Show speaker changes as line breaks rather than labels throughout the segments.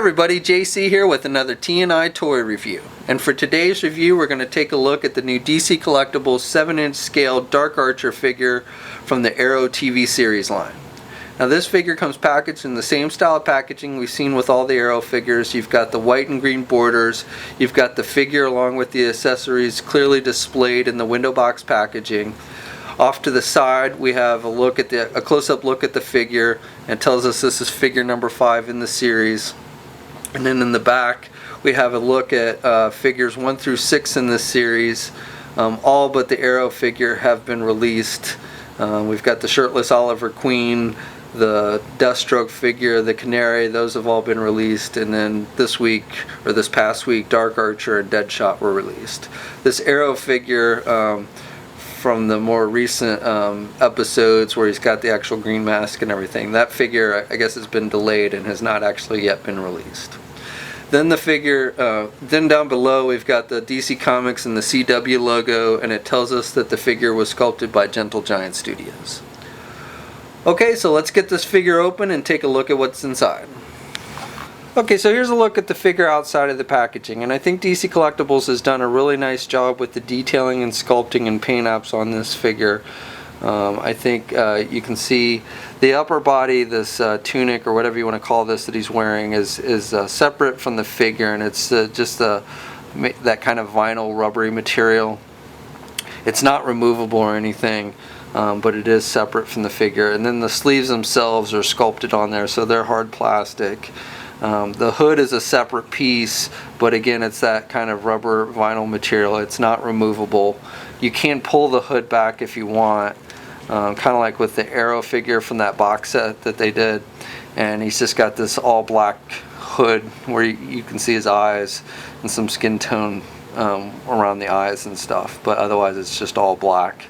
Hi everybody, JC here with another T&I toy review. And for today's review, we're going to take a look at the new DC Collectibles 7-inch scale Dark Archer figure from the Arrow TV series line. Now this figure comes packaged in the same style of packaging we've seen with all the Arrow figures. You've got the white and green borders, you've got the figure along with the accessories clearly displayed in the window box packaging. Off to the side we have a close-up look at the figure, and it tells us this is figure number 5 in the series. And then in the back we have a look at figures 1 through 6 in this series. All but the Arrow figure have been released. We've got the shirtless Oliver Queen, the Deathstroke figure, the Canary, those have all been released, and then this past week Dark Archer and Deadshot were released. This Arrow figure from the more recent episodes where he's got the actual green mask and everything, that figure I guess has been delayed and has not actually yet been released. Then the figure, then down below we've got the DC Comics and the CW logo, and it tells us that the figure was sculpted by Gentle Giant Studios. Okay, so let's get this figure open and take a look at what's inside. Okay, so here's a look at the figure outside of the packaging, and I think DC Collectibles has done a really nice job with the detailing and sculpting and paint apps on this figure. I think you can see the upper body, this tunic or whatever you want to call this that he's wearing is separate from the figure, and it's just that kind of vinyl rubbery material. It's not removable or anything, but it is separate from the figure. And then the sleeves themselves are sculpted on there, so they're hard plastic. The hood is a separate piece, but again it's that kind of rubber vinyl material. It's not removable. You can pull the hood back if you want, kind of like with the Arrow figure from that box set that they did, and he's just got this all black hood where you can see his eyes and some skin tone around the eyes and stuff, but otherwise it's just all black.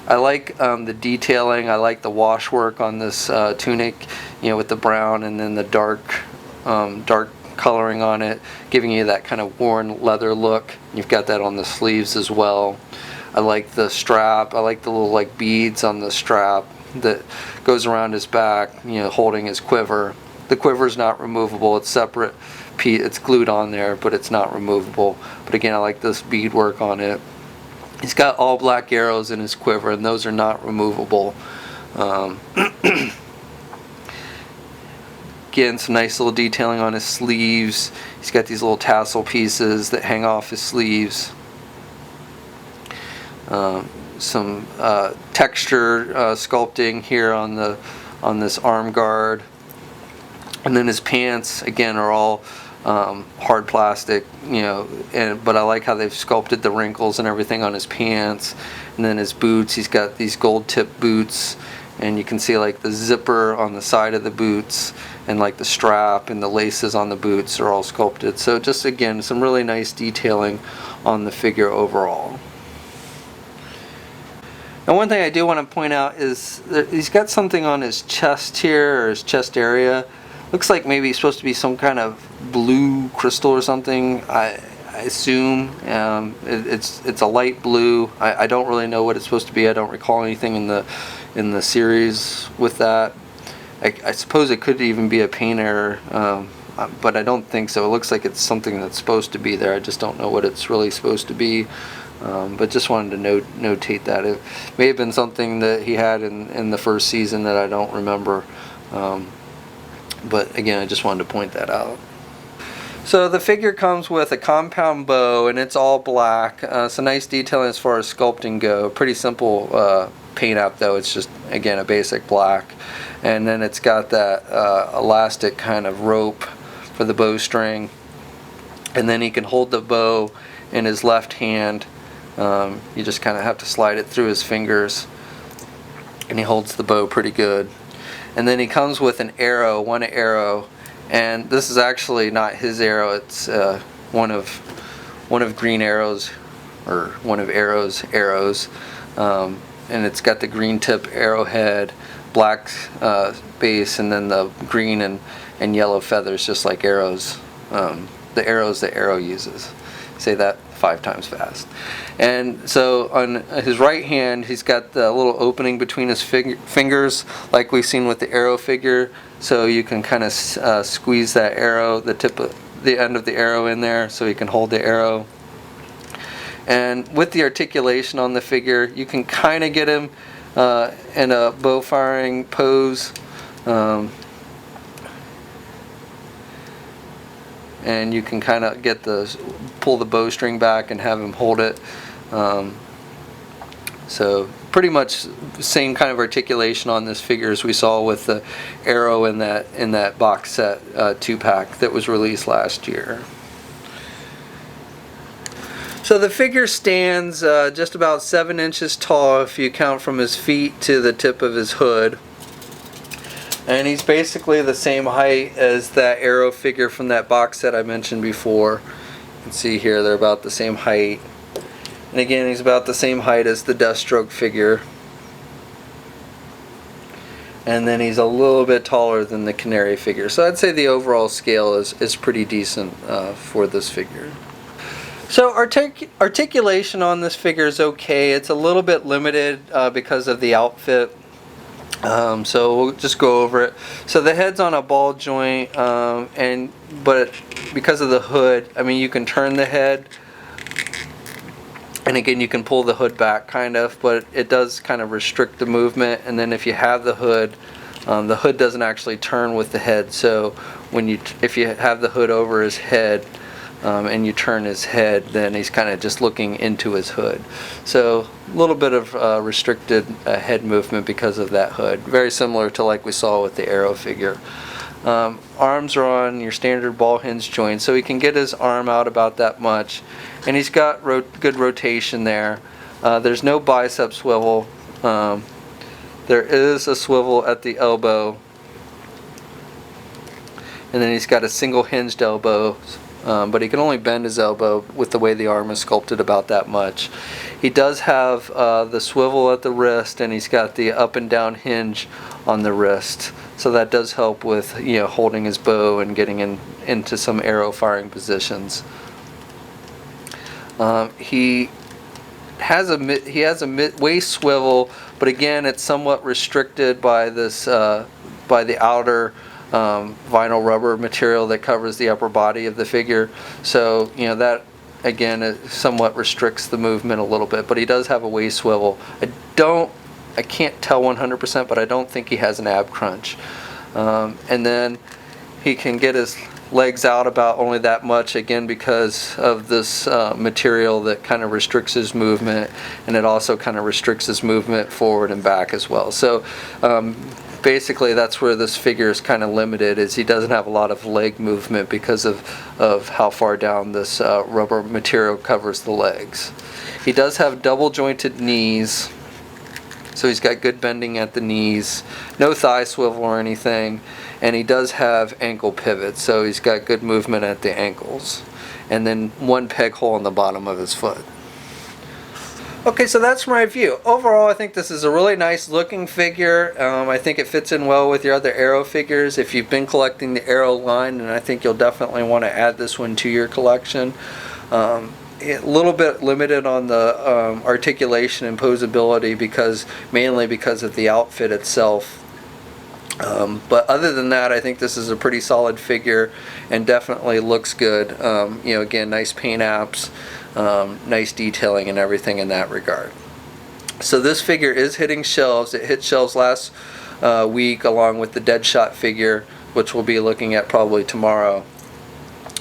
I like the detailing. I like the washwork on this tunic, with the brown and then the dark coloring on it, giving you that kind of worn leather look. You've got that on the sleeves as well. I like the strap. I like the little beads on the strap that goes around his back, holding his quiver. The quiver is not removable. It's separate. It's glued on there, but it's not removable. But again, I like this beadwork on it. He's got all black arrows in his quiver, and those are not removable. Again, some nice little detailing on his sleeves. He's got these little tassel pieces that hang off his sleeves. Some texture sculpting here on this arm guard. And then his pants, again, are all hard plastic, but I like how they've sculpted the wrinkles and everything on his pants. And then his boots, he's got these gold tip boots, and you can see the zipper on the side of the boots, and the strap and the laces on the boots are all sculpted. So just again, some really nice detailing on the figure overall. Now one thing I do want to point out is that he's got something on his chest here, or his chest area. Looks like maybe it's supposed to be some kind of blue crystal or something. I assume it's a light blue. I don't really know what it's supposed to be. I don't recall anything in the series with that. I suppose it could even be a paint error, but I don't think so. It looks like it's something that's supposed to be there. I just don't know what it's really supposed to be. But just wanted to notate that. It may have been something that he had in the first season that I don't remember. But again, I just wanted to point that out. So the figure comes with a compound bow, and it's all black. So nice detailing as far as sculpting go. Pretty simple paint app though. It's just, again, a basic black. And then it's got that elastic kind of rope for the bowstring. And then he can hold the bow in his left hand. You just kind of have to slide it through his fingers, and he holds the bow pretty good. And then he comes with an arrow, one arrow, and this is actually not his arrow. It's one of Green Arrow's, or one of Arrow's arrows, and it's got the green tip arrowhead, black base, and then the green and yellow feathers, just like Arrow's, the arrows that Arrow uses. Say that 5 times fast. And so on his right hand, he's got the little opening between his fingers, like we've seen with the arrow figure. So you can kind of squeeze that arrow, the end of the arrow in there, so he can hold the arrow. And with the articulation on the figure, you can kind of get him in a bow firing pose. And you can kind of pull the bowstring back and have him hold it. So pretty much same kind of articulation on this figure as we saw with the arrow in that box set 2-pack that was released last year. So the figure stands just about 7 inches tall if you count from his feet to the tip of his hood. And he's basically the same height as that arrow figure from that box set I mentioned before. You can see here they're about the same height. And again, he's about the same height as the Deathstroke figure. And then he's a little bit taller than the Canary figure. So I'd say the overall scale is pretty decent for this figure. So articulation on this figure is okay. It's a little bit limited because of the outfit. So we'll just go over it. So the head's on a ball joint, but because of the hood, I mean, you can turn the head, and again you can pull the hood back kind of, but it does kind of restrict the movement. And then if you have the hood doesn't actually turn with the head. So if you have the hood over his head, and you turn his head, then he's kind of just looking into his hood. So a little bit of restricted head movement because of that hood. Very similar to like we saw with the arrow figure. Arms are on your standard ball hinge joint, so he can get his arm out about that much. And he's got good rotation there. There's no bicep swivel. There is a swivel at the elbow. And then he's got a single hinged elbow. But he can only bend his elbow with the way the arm is sculpted about that much. He does have the swivel at the wrist, and he's got the up and down hinge on the wrist. So that does help with holding his bow and getting into some arrow firing positions. He has a waist swivel, but again it's somewhat restricted by this by the outer vinyl rubber material that covers the upper body of the figure. So that again it somewhat restricts the movement a little bit, but he does have a waist swivel. I can't tell 100%, but I don't think he has an ab crunch. And then he can get his legs out about only that much, again because of this material that kind of restricts his movement, and it also kind of restricts his movement forward and back as well. So basically that's where this figure is kind of limited, is he doesn't have a lot of leg movement because of how far down this rubber material covers the legs. He does have double jointed knees, so he's got good bending at the knees, no thigh swivel or anything, and he does have ankle pivots, so he's got good movement at the ankles, and then one peg hole on the bottom of his foot. Okay, so that's my review. Overall, I think this is a really nice looking figure. I think it fits in well with your other Arrow figures. If you've been collecting the Arrow line, and I think you'll definitely want to add this one to your collection. A little bit limited on the articulation and posability mainly because of the outfit itself. But other than that, I think this is a pretty solid figure and definitely looks good. Again, nice paint apps. Nice detailing and everything in that regard. So this figure is hitting shelves. It hit shelves last week along with the Deadshot figure, which we'll be looking at probably tomorrow.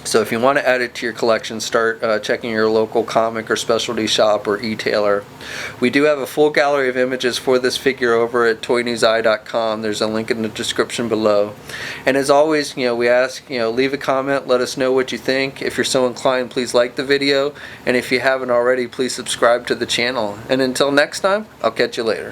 So if you want to add it to your collection, start checking your local comic or specialty shop or e-tailer. We do have a full gallery of images for this figure over at toynewseye.com. There's a link in the description below. And as always, we ask, leave a comment, let us know what you think. If you're so inclined, please like the video. And if you haven't already, please subscribe to the channel. And until next time, I'll catch you later.